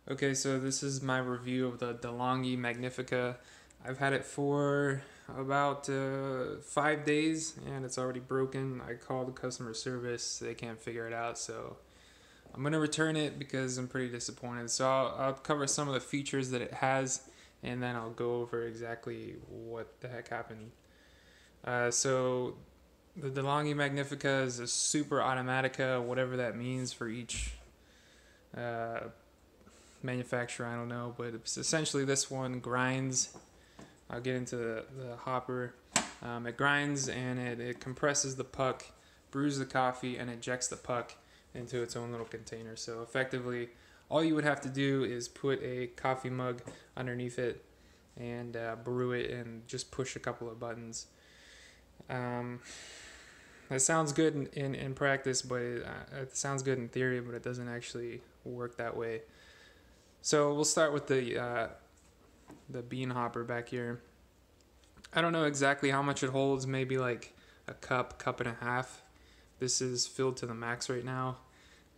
Okay, so this is my review of the DeLonghi Magnifica. I've had it for about 5 days and it's already broken. I called the customer service, they can't figure it out, so I'm gonna return it because I'm pretty disappointed. So I'll cover some of the features that it has and then I'll go over exactly what the heck happened. So the DeLonghi Magnifica is a super automatica, whatever that means for each uh, manufacturer, I don't know, but it's essentially this one grinds. I'll get into the hopper. It grinds and it compresses the puck, brews the coffee, and ejects the puck into its own little container. So effectively, all you would have to do is put a coffee mug underneath it and brew it and just push a couple of buttons. That sounds good in practice, but it sounds good in theory, but it doesn't actually work that way. So we'll start with the bean hopper back here. I don't know exactly how much it holds, maybe like a cup and a half. This is filled to the max right now.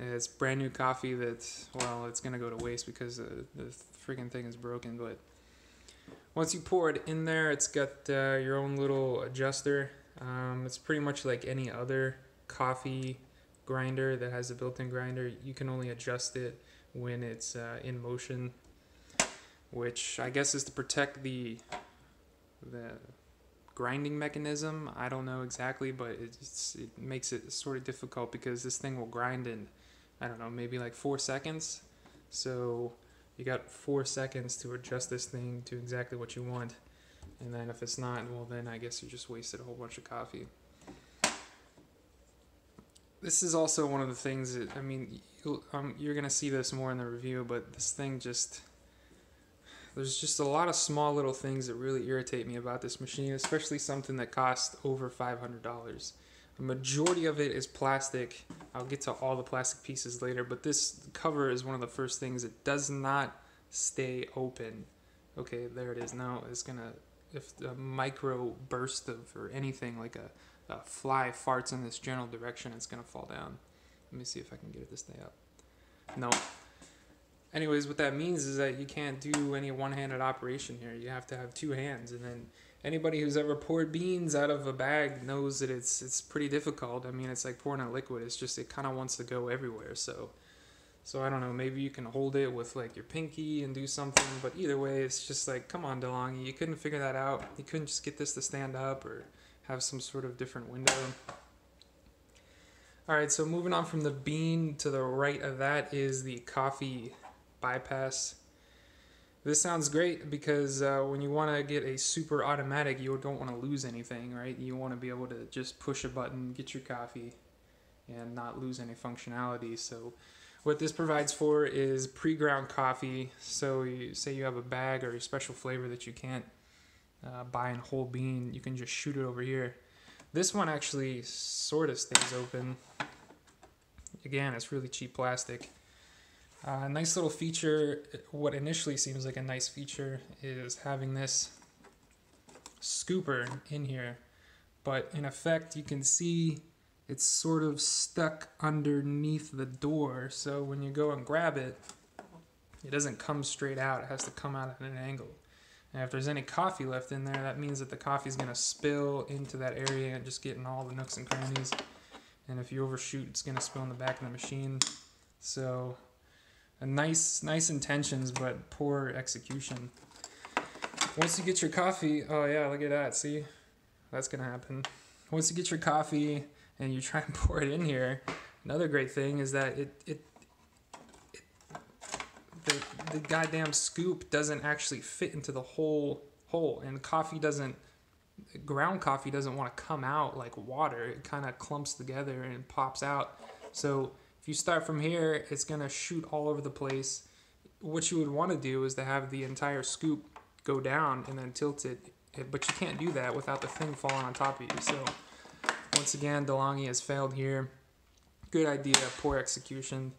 It's brand new coffee that's, well, it's gonna go to waste because the freaking thing is broken, but once you pour it in there, it's got your own little adjuster. It's pretty much like any other coffee grinder that has a built-in grinder. You can only adjust it when it's in motion, which I guess is to protect the grinding mechanism. I don't know exactly, but it makes it sort of difficult because this thing will grind in, I don't know, maybe like 4 seconds. So you got 4 seconds to adjust this thing to exactly what you want, and then if it's not, well, then I guess you just wasted a whole bunch of coffee. This is also one of the things that, I mean, you're gonna see this more in the review, but this thing just, there's just a lot of small little things that really irritate me about this machine, especially something that costs over $500. The majority of it is plastic. I'll get to all the plastic pieces later, but this cover is one of the first things that does not stay open. Okay, there it is. Now it's gonna, if a micro burst of or anything like a fly farts in this general direction, it's gonna fall down. Let me see if I can get it to stay up. No. Anyways, what that means is that you can't do any one-handed operation here. You have to have two hands, and then anybody who's ever poured beans out of a bag knows that it's pretty difficult. I mean, it's like pouring a liquid. It's just, it kind of wants to go everywhere. So I don't know, maybe you can hold it with like your pinky and do something, but either way, it's just like, come on, DeLonghi, you couldn't figure that out. You couldn't just get this to stand up or have some sort of different window. Alright, so moving on from the bean, to the right of that is the coffee bypass. This sounds great because when you want to get a super automatic, you don't want to lose anything, right? You want to be able to just push a button, get your coffee, and not lose any functionality. So what this provides for is pre-ground coffee. So you say you have a bag or a special flavor that you can't buy in whole bean, you can just shoot it over here. This one actually sort of stays open. Again, it's really cheap plastic. Nice little feature, what initially seems like a nice feature, is having this scooper in here. But in effect, you can see it's sort of stuck underneath the door. So when you go and grab it, it doesn't come straight out. It has to come out at an angle. And if there's any coffee left in there, that means that the coffee is going to spill into that area and just get in all the nooks and crannies. And if you overshoot, it's going to spill in the back of the machine. So nice intentions, but poor execution. Once you get your coffee, oh yeah, look at that, see? That's gonna happen. Once you get your coffee and you try and pour it in here, another great thing is that the goddamn scoop doesn't actually fit into the whole hole, and ground coffee doesn't want to come out like water. It kind of clumps together and pops out. So if you start from here, it's going to shoot all over the place. What you would want to do is to have the entire scoop go down and then tilt it, but you can't do that without the thing falling on top of you. So once again, DeLonghi has failed here. Good idea, poor execution.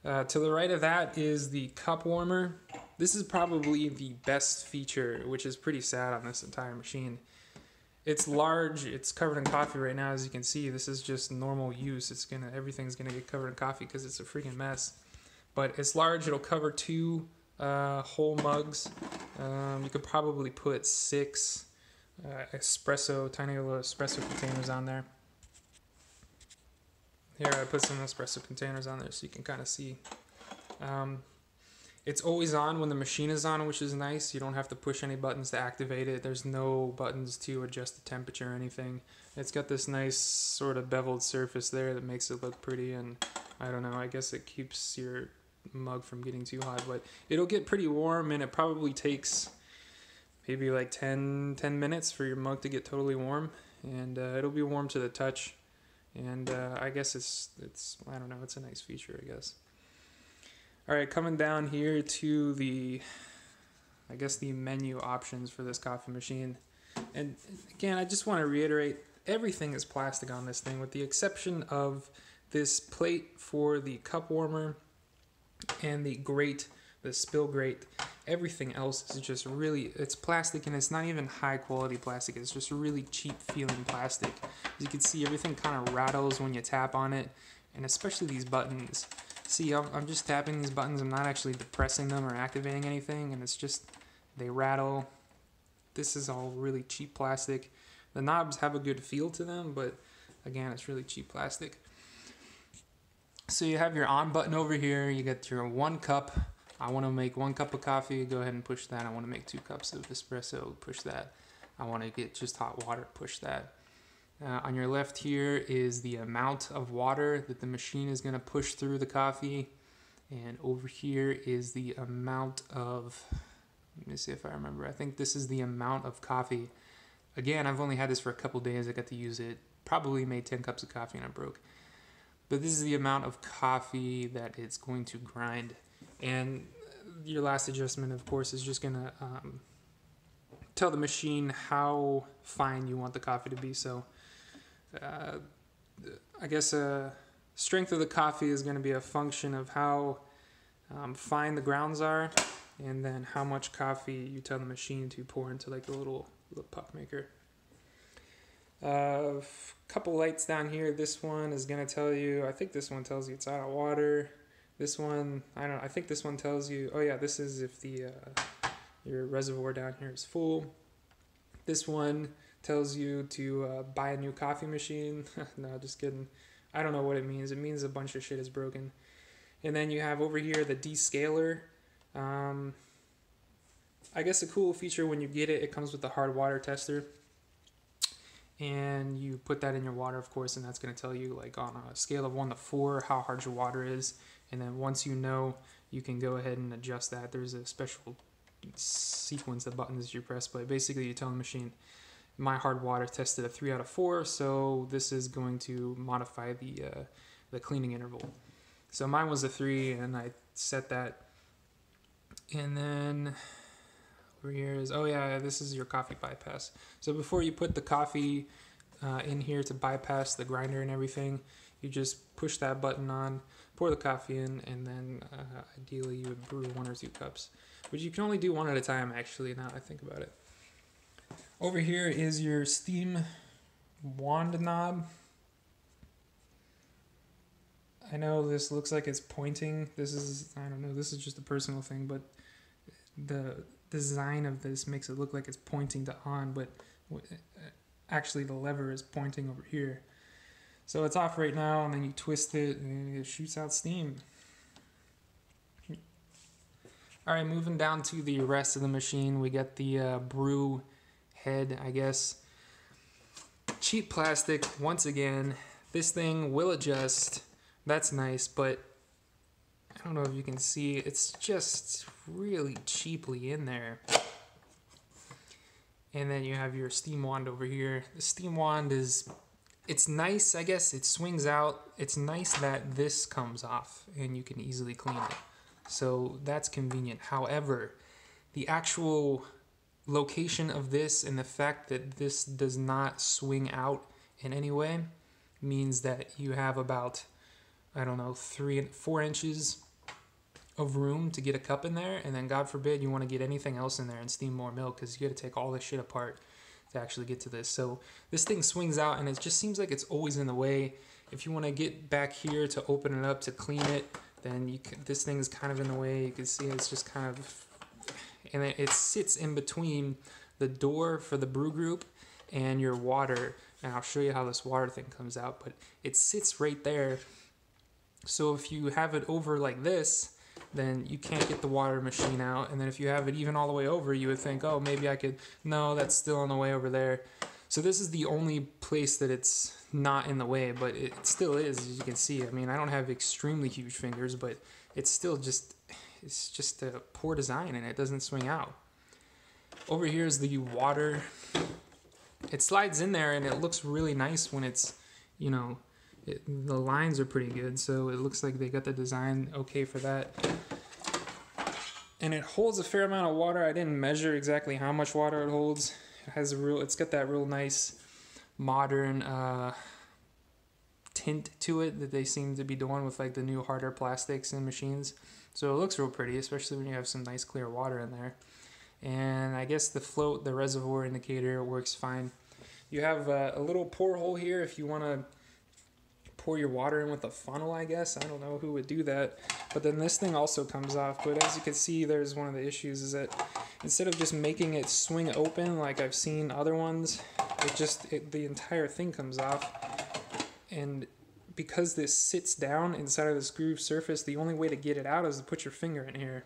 To the right of that is the cup warmer. This is probably the best feature, which is pretty sad on this entire machine. It's large, it's covered in coffee right now, as you can see. This is just normal use. Everything's gonna get covered in coffee because it's a freaking mess. but it's large. It'll cover 2 whole mugs. You could probably put 6 tiny little espresso containers on there. Here I put some espresso containers on there so you can kind of see. It's always on when the machine is on, which is nice. You don't have to push any buttons to activate it. There's no buttons to adjust the temperature or anything. It's got this nice sort of beveled surface there that makes it look pretty, and I don't know, I guess it keeps your mug from getting too hot, but it'll get pretty warm, and it probably takes maybe like 10 minutes for your mug to get totally warm, and it'll be warm to the touch, and I guess it's I don't know, it's a nice feature, I guess. All right, coming down here to the menu options for this coffee machine. And again, I just want to reiterate, everything is plastic on this thing with the exception of this plate for the cup warmer and the grate, the spill grate. Everything else is just really, it's plastic, and it's not even high quality plastic. It's just really cheap feeling plastic. As you can see, everything kind of rattles when you tap on it, and especially these buttons. See, I'm just tapping these buttons. I'm not actually depressing them or activating anything, and it's just, they rattle. This is all really cheap plastic. The knobs have a good feel to them, but again, it's really cheap plastic. So you have your on button over here. You get your 1 cup. I want to make 1 cup of coffee. Go ahead and push that. I want to make 2 cups of espresso. Push that. I want to get just hot water. Push that. On your left here is the amount of water that the machine is going to push through the coffee. And over here is the amount of, let me see if I remember, I think this is the amount of coffee. Again, I've only had this for a couple days. I got to use it. Probably made 10 cups of coffee and I broke. But this is the amount of coffee that it's going to grind. And your last adjustment, of course, is just going to tell the machine how fine you want the coffee to be. So I guess strength of the coffee is going to be a function of how fine the grounds are, and then how much coffee you tell the machine to pour into like the little puck maker. Couple lights down here. This one is going to tell you, I think this one tells you it's out of water. This one, I think this one tells you, oh yeah, this is if the your reservoir down here is full. This one tells you to buy a new coffee machine. No, just kidding. I don't know what it means. It means a bunch of shit is broken. And then you have over here the descaler. I guess a cool feature when you get it, it comes with the hard water tester. And you put that in your water, of course, and that's going to tell you, like, on a scale of 1 to 4, how hard your water is. And then once you know, you can go ahead and adjust that. There's a special sequence of buttons you press, but basically you tell the machine, my hard water tested a 3 out of 4, so this is going to modify the cleaning interval. So mine was a 3, and I set that. And then over here is, oh yeah, this is your coffee bypass. So before you put the coffee in here to bypass the grinder and everything, you just push that button on, pour the coffee in, and then ideally you would brew 1 or 2 cups. But you can only do 1 at a time, actually, now that I think about it. Over here is your steam wand knob. I know this looks like it's pointing. This is, I don't know, this is just a personal thing, but the design of this makes it look like it's pointing to on, but actually the lever is pointing over here. So it's off right now, and then you twist it and it shoots out steam. Alright, moving down to the rest of the machine, we got the brew head, I guess. Cheap plastic, once again. This thing will adjust. That's nice, but I don't know if you can see, it's just really cheaply in there. And then you have your steam wand over here. The steam wand is, it's nice, I guess. It swings out. It's nice that this comes off and you can easily clean it. So that's convenient. However, the actual location of this and the fact that this does not swing out in any way means that you have about, I don't know, 3 and 4 inches of room to get a cup in there, and then God forbid you want to get anything else in there and steam more milk, because you got to take all this shit apart to actually get to this. So this thing swings out, and it just seems like it's always in the way. If you want to get back here to open it up to clean it, then this thing is kind of in the way. You can see it's just kind of, and it sits in between the door for the brew group and your water. And I'll show you how this water thing comes out, but it sits right there. So if you have it over like this, then you can't get the water machine out. And then if you have it even all the way over, you would think, oh, maybe I could, no, that's still on the way over there. So this is the only place that it's not in the way, but it still is, as you can see. I mean, I don't have extremely huge fingers, but it's still just, it's just a poor design and it doesn't swing out. Over here is the water. It slides in there and it looks really nice when it's, you know, the lines are pretty good, so it looks like they got the design okay for that. And it holds a fair amount of water. I didn't measure exactly how much water it holds. It has it's got that real nice modern tint to it that they seem to be doing with like the new harder plastics and machines. So it looks real pretty, especially when you have some nice clear water in there. And I guess the reservoir indicator works fine. You have a little pour hole here if you want to pour your water in with a funnel, I guess. I don't know who would do that. But then this thing also comes off. But as you can see, there's one of the issues is that instead of just making it swing open like I've seen other ones, the entire thing comes off. And because this sits down inside of this groove surface, the only way to get it out is to put your finger in here.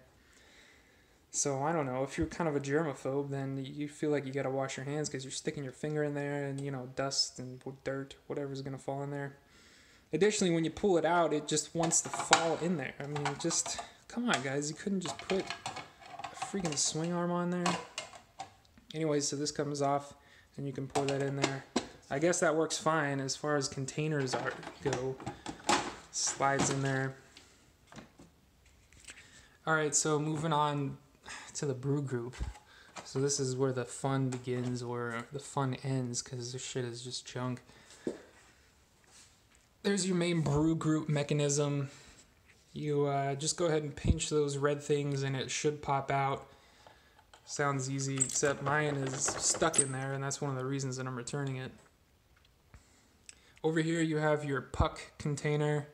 So I don't know, if you're kind of a germaphobe, then you feel like you gotta wash your hands because you're sticking your finger in there and, you know, dust and dirt, whatever's gonna fall in there. Additionally, when you pull it out, it just wants to fall in there. I mean, just, come on, guys. You couldn't just put a freaking swing arm on there. Anyway, so this comes off, and you can pour that in there. I guess that works fine as far as containers go. Slides in there. All right, so moving on to the brew group. So this is where the fun begins, or the fun ends, because this shit is just junk. There's your main brew group mechanism. You just go ahead and pinch those red things and it should pop out. Sounds easy, except mine is stuck in there, and that's one of the reasons that I'm returning it. Over here you have your puck container.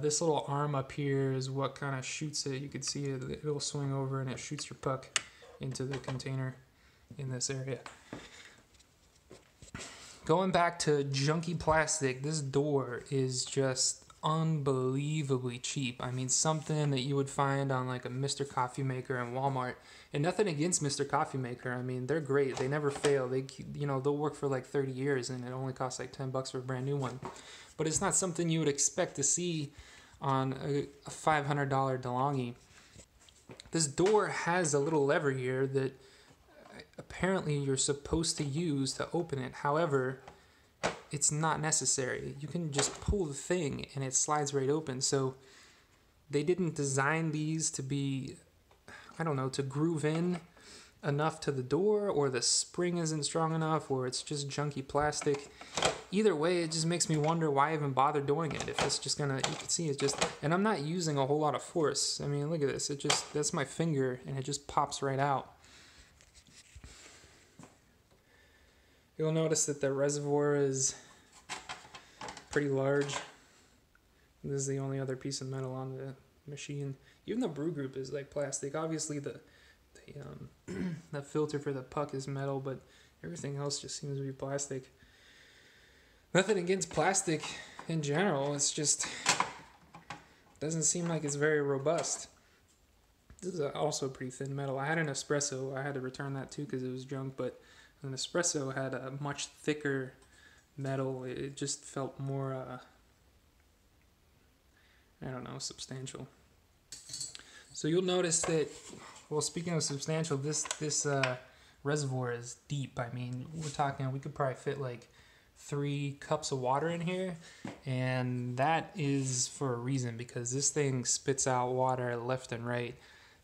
This little arm up here is what kind of shoots it. You can see it, it'll swing over and it shoots your puck into the container in this area. Going back to junky plastic, this door is just unbelievably cheap. I mean, something that you would find on like a Mr. Coffee Maker in Walmart. And nothing against Mr. Coffee Maker. I mean, they're great. They never fail. They'll work for like 30 years and it only costs like $10 for a brand new one. But it's not something you would expect to see on a $500 DeLonghi. This door has a little lever here that apparently you're supposed to use to open it. However, it's not necessary. You can just pull the thing and it slides right open. So they didn't design these to be, I don't know, to groove in enough to the door, or the spring isn't strong enough, or it's just junky plastic. Either way, it just makes me wonder why I even bother doing it. If it's just gonna, you can see it's just, and I'm not using a whole lot of force. I mean, look at this. That's my finger and it just pops right out. You'll notice that the reservoir is pretty large. This is the only other piece of metal on the machine. Even the brew group is like plastic. Obviously the filter for the puck is metal, but everything else just seems to be plastic. Nothing against plastic in general. It's just doesn't seem like it's very robust. This is also pretty thin metal. I had an espresso. I had to return that too because it was junk, but an espresso had a much thicker metal. It just felt more, I don't know, substantial. So you'll notice that, well, speaking of substantial, this reservoir is deep. I mean, we're talking, we could probably fit like 3 cups of water in here, and that is for a reason, because this thing spits out water left and right.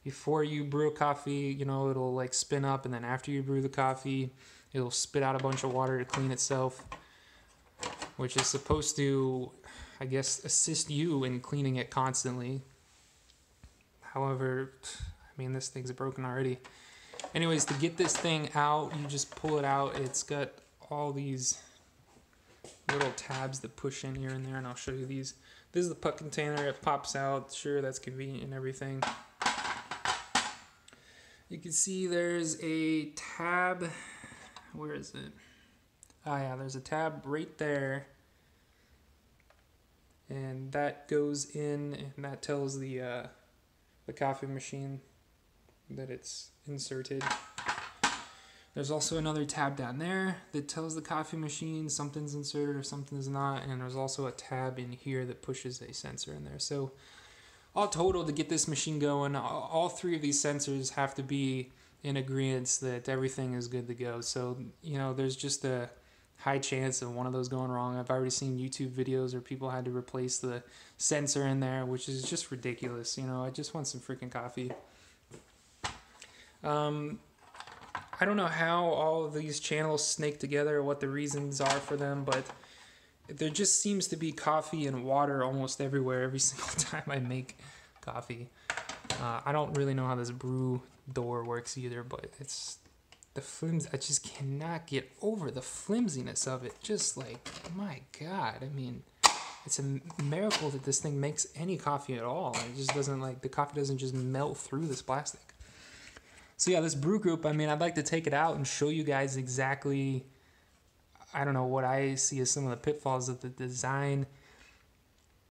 Before you brew coffee, you know, it'll like spin up, and then after you brew the coffee, it'll spit out a bunch of water to clean itself, which is supposed to, I guess, assist you in cleaning it constantly. However, I mean, this thing's broken already. Anyways, to get this thing out, you just pull it out. It's got all these little tabs that push in here and there, and I'll show you these. This is the puck container. It pops out. Sure, that's convenient and everything. You can see there's a tab. Where is it? Oh yeah, there's a tab right there. And that goes in, and that tells the coffee machine that it's inserted. There's also another tab down there that tells the coffee machine something's inserted or something's not, and there's also a tab in here that pushes a sensor in there. So all total, to get this machine going, all three of these sensors have to be in agreement that everything is good to go. So, you know, there's just a high chance of one of those going wrong. I've already seen YouTube videos where people had to replace the sensor in there, which is just ridiculous. You know, I just want some freaking coffee. I don't know how all of these channels snake together or what the reasons are for them, but there just seems to be coffee and water almost everywhere every single time I make coffee. I don't really know how this brew door works either, but it's the flimsy. I just cannot get over the flimsiness of it. Just like, my God, I mean, it's a miracle that this thing makes any coffee at all. It just doesn't, like, the coffee doesn't just melt through this plastic. So yeah, this brew group, I mean, I'd like to take it out and show you guys exactly, I don't know, what I see as some of the pitfalls of the design.